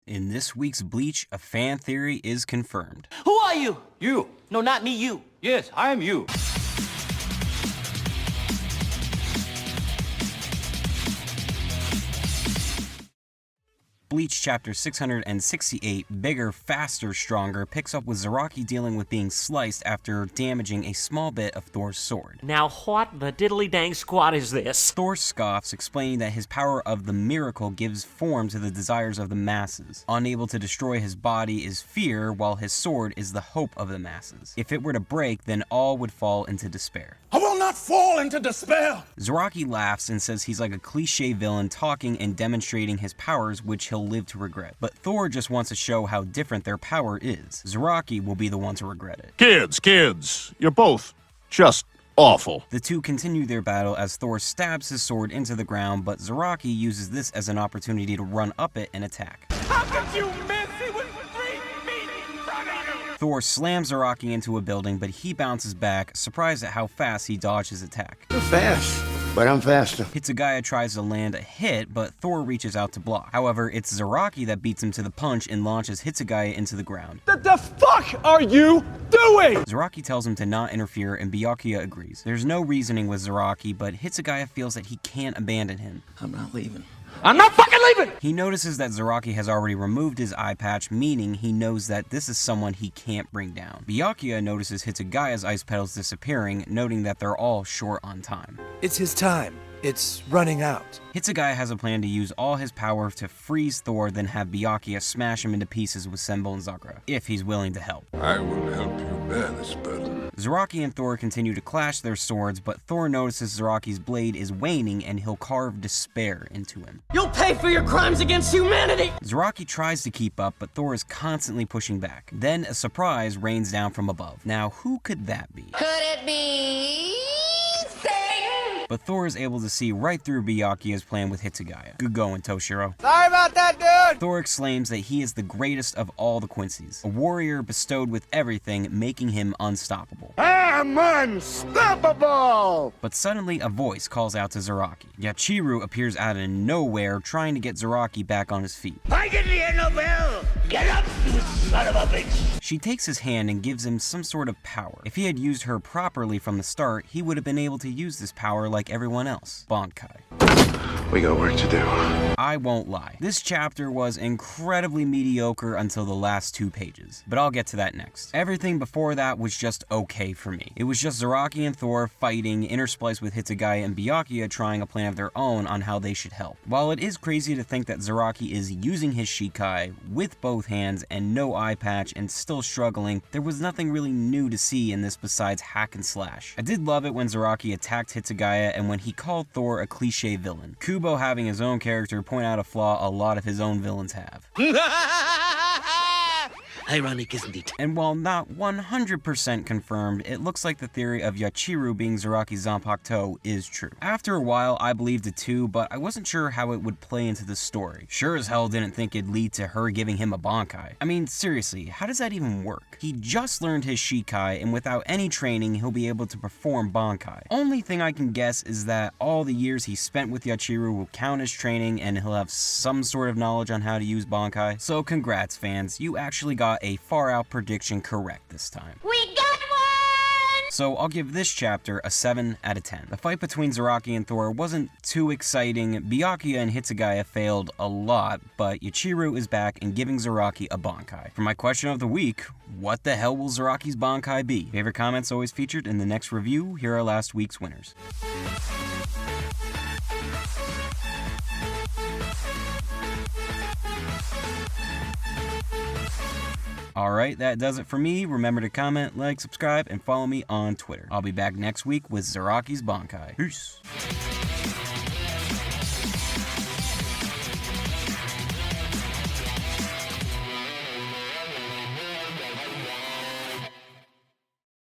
In this week's Bleach, a fan theory is confirmed. Who are you? You. No, not me, you. Yes, I am you. Bleach chapter 668, Bigger, Faster, Stronger, picks up with Zaraki dealing with being sliced after damaging a small bit of Thor's sword. Now what the diddly dang squat is this? Thor scoffs, explaining that his power of the miracle gives form to the desires of the masses. Unable to destroy his body is fear, while his sword is the hope of the masses. If it were to break, then all would fall into despair. I will not fall into despair! Zaraki laughs and says he's like a cliche villain talking and demonstrating his powers, which he'll live to regret. But Thor just wants to show how different their power is. Zaraki will be the one to regret it. Kids, you're both just awful. The two continue their battle as Thor stabs his sword into the ground, but Zaraki uses this as an opportunity to run up it and attack. How could you miss? He was 3 feet in front of you! Thor slams Zaraki into a building, but he bounces back, surprised at how fast he dodged his attack. You're fast, but I'm faster. Hitsugaya tries to land a hit, but Thor reaches out to block. However, it's Zaraki that beats him to the punch and launches Hitsugaya into the ground. The fuck are you doing? Zaraki tells him to not interfere, and Byakuya agrees. There's no reasoning with Zaraki, but Hitsugaya feels that he can't abandon him. I'm not leaving. I'm not fucking leaving! He notices that Zaraki has already removed his eye patch, meaning he knows that this is someone he can't bring down. Byakuya notices Hitsugaya's ice petals disappearing, noting that they're all short on time. It's his time. It's running out. Hitsugaya has a plan to use all his power to freeze Thor, then have Byakuya smash him into pieces with Senbou and Sakura, if he's willing to help. I will help you bear this burden. Zaraki and Thor continue to clash their swords, but Thor notices Zaraki's blade is waning and he'll carve despair into him. You'll pay for your crimes against humanity! Zaraki tries to keep up, but Thor is constantly pushing back. Then a surprise rains down from above. Now, who could that be? Could it be Satan? But Thor is able to see right through Byakuya's plan with Hitsugaya. Good going, Toshiro. Sorry about that, dude! Thor exclaims that he is the greatest of all the Quincy's, a warrior bestowed with everything, making him unstoppable. I'm unstoppable! But suddenly a voice calls out to Zaraki. Yachiru appears out of nowhere, trying to get Zaraki back on his feet. I didn't hear no bell! Get up, you son of a bitch! She takes his hand and gives him some sort of power. If he had used her properly from the start, he would have been able to use this power like everyone else. Bankai. We got work to do. I won't lie. This chapter was incredibly mediocre until the last 2 pages, but I'll get to that next. Everything before that was just okay for me. It was just Zaraki and Thor fighting, interspliced with Hitsugaya and Byakuya trying a plan of their own on how they should help. While it is crazy to think that Zaraki is using his Shikai with both hands and no eye patch and still struggling, there was nothing really new to see in this besides hack and slash. I did love it when Zaraki attacked Hitsugaya and when he called Thor a cliche villain. Kubo having his own character point out a flaw a lot of his own villains have. Ironic, isn't it? And while not 100% confirmed, it looks like the theory of Yachiru being Zaraki's Zanpakuto is true. After a while, I believed it too, but I wasn't sure how it would play into the story. Sure as hell didn't think it'd lead to her giving him a Bankai. I mean, seriously, how does that even work? He just learned his Shikai, and without any training, he'll be able to perform Bankai. Only thing I can guess is that all the years he spent with Yachiru will count as training, and he'll have some sort of knowledge on how to use Bankai. So congrats, fans, you actually got a far-out prediction correct this time. We got one! So I'll give this chapter a 7 out of 10. The fight between Zaraki and Thor wasn't too exciting. Byakuya and Hitsugaya failed a lot, but Yachiru is back and giving Zaraki a Bankai. For my question of the week, what the hell will Zaraki's Bankai be? Favorite comments always featured in the next review. Here are last week's winners. Alright, that does it for me. Remember to comment, like, subscribe, and follow me on Twitter. I'll be back next week with Zaraki's Bankai. Peace.